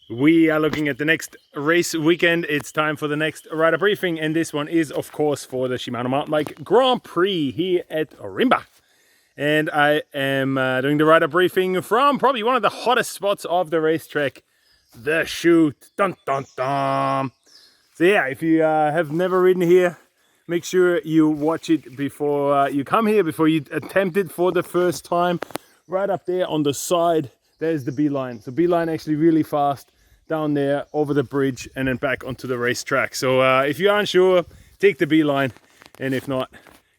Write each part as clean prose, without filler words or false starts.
We are looking at the next race weekend. It's time for the next rider briefing, and this one is, of course, for the Shimano Mountain Bike Grand Prix here at Ourimbah. And I am doing the rider briefing from probably one of the hottest spots of the racetrack, the chute. Dun dun dun. So yeah, if you have never ridden here, make sure you watch it before you come here, before you attempt it for the first time. Right up there on the side, there's the beeline. So beeline actually really fast down there over the bridge and then back onto the racetrack. So if you aren't sure, take the beeline, and if not,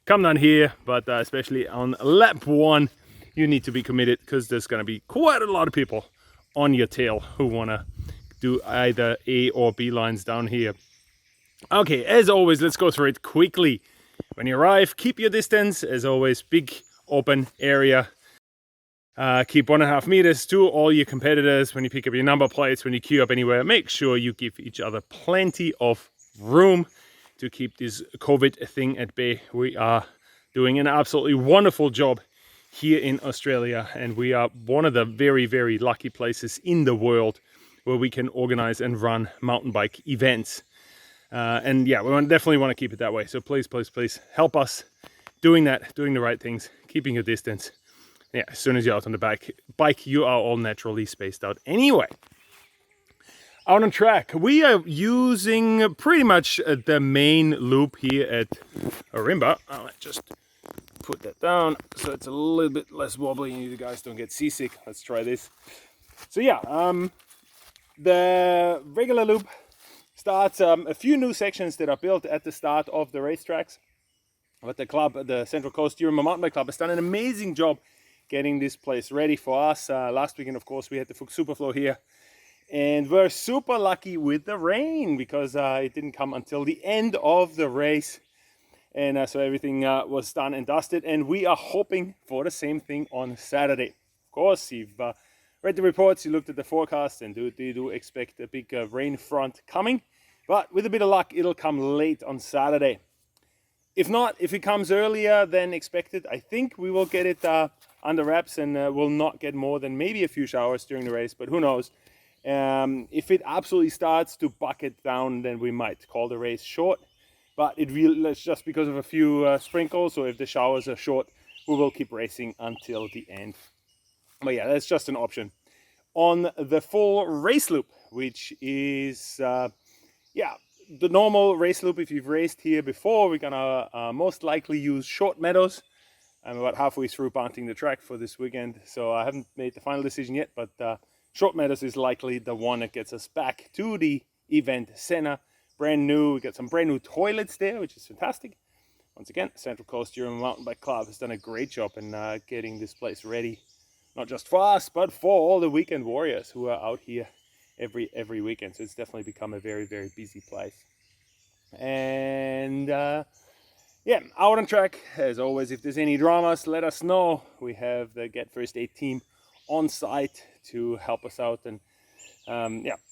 come down here. But especially on lap 1, you need to be committed, because there's going to be quite a lot of people on your tail who want to do either A or B lines down here. Okay, as always, let's go through it quickly. When you arrive, keep your distance. As always, big open area. Keep 1.5 meters to all your competitors. When you pick up your number plates, when you queue up anywhere, make sure you give each other plenty of room to keep this COVID thing at bay. We are doing an absolutely wonderful job here in Australia, and we are one of the very, very lucky places in the world where we can organize and run mountain bike events. And yeah, we definitely want to keep it that way. So please, please, please help us doing that, doing the right things, keeping your distance. Yeah, as soon as you're out on the bike, you are all naturally spaced out anyway. Out on track, we are using pretty much the main loop here at Ourimbah. I'll just put that down so it's a little bit less wobbly and you guys don't get seasick. Let's try this. So yeah, the regular loop starts a few new sections that are built at the start of the racetracks. But the club, the Central Coast Ourimbah Mountain Bike Club, has done an amazing job getting this place ready for us. Last weekend, of course, we had the Fuchs Superflow here, and we're super lucky with the rain, because it didn't come until the end of the race, and so everything was done and dusted, and we are hoping for the same thing on Saturday. Of course, you've read the reports, you looked at the forecast, and they do expect a big rain front coming, but with a bit of luck, it'll come late on Saturday. If not, if it comes earlier than expected, I think we will get it under wraps, and we'll not get more than maybe a few showers during the race, but who knows. If it absolutely starts to bucket down, then we might call the race short, but it's just because of a few sprinkles. So if the showers are short, we will keep racing until the end. But yeah, that's just an option. On the full race loop, which is the normal race loop. If you've raced here before, we're gonna most likely use short meadows. I'm about halfway through bounting the track for this weekend, so I haven't made the final decision yet, but short meadows is likely the one that gets us back to the event center. Brand new, we got some brand new toilets there, which is fantastic. Once again, Central Coast Ourimbah Mountain Bike Club has done a great job in getting this place ready, not just for us, but for all the weekend warriors who are out here every weekend. So it's definitely become a very, very busy place. And yeah, out on track, as always, if there's any dramas, let us know. We have the Get First Aid team on site to help us out and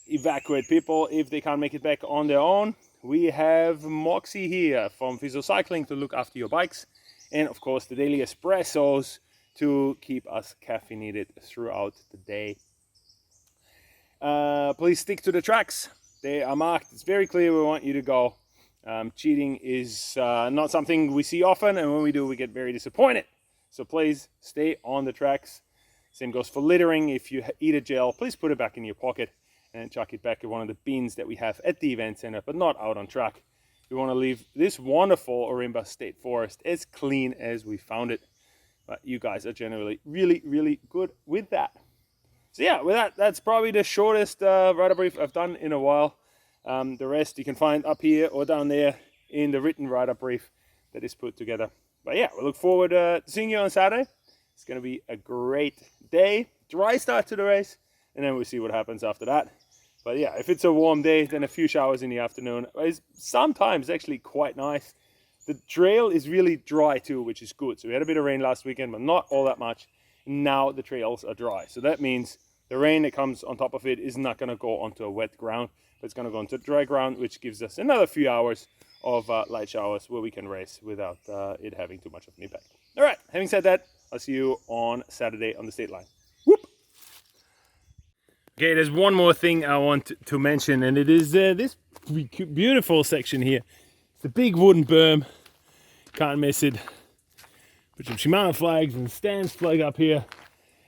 evacuate people if they can't make it back on their own. We have Moxie here from Physio Cycling to look after your bikes, and of course the daily espressos to keep us caffeinated throughout the day. Please stick to the tracks. They are marked. It's very clear where we want you to go. Cheating is not something we see often, and when we do, we get very disappointed. So please stay on the tracks. Same goes for littering. If you eat a gel, please put it back in your pocket and chuck it back in one of the bins that we have at the event center, but not out on track. We want to leave this wonderful Ourimbah State Forest as clean as we found it. But you guys are generally really, really good with that. So yeah, with that, that's probably the shortest rider brief I've done in a while. The rest you can find up here or down there in the written rider brief that is put together. But yeah, we look forward to seeing you on Saturday. It's going to be a great day. Dry start to the race, and then we'll see what happens after that. But yeah, if it's a warm day, then a few showers in the afternoon is sometimes actually quite nice. The trail is really dry too, which is good. So we had a bit of rain last weekend, but not all that much. Now the trails are dry. So that means the rain that comes on top of it is not going to go onto a wet ground, but it's going to go into dry ground, which gives us another few hours of light showers where we can race without it having too much of an impact. All right, having said that, I'll see you on Saturday on the state line. Whoop! Okay, there's one more thing I want to mention, and it is this beautiful section here. It's a big wooden berm, can't miss it. Put some Shimano flags and Stan's flag up here.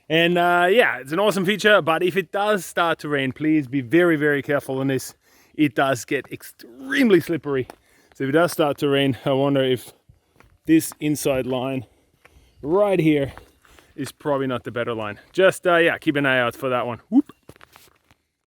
And yeah, it's an awesome feature, but if it does start to rain, please be very, very careful on this. It does get extremely slippery. So if it does start to rain, I wonder if this inside line right here is probably not the better line. Just yeah, keep an eye out for that one. Whoop.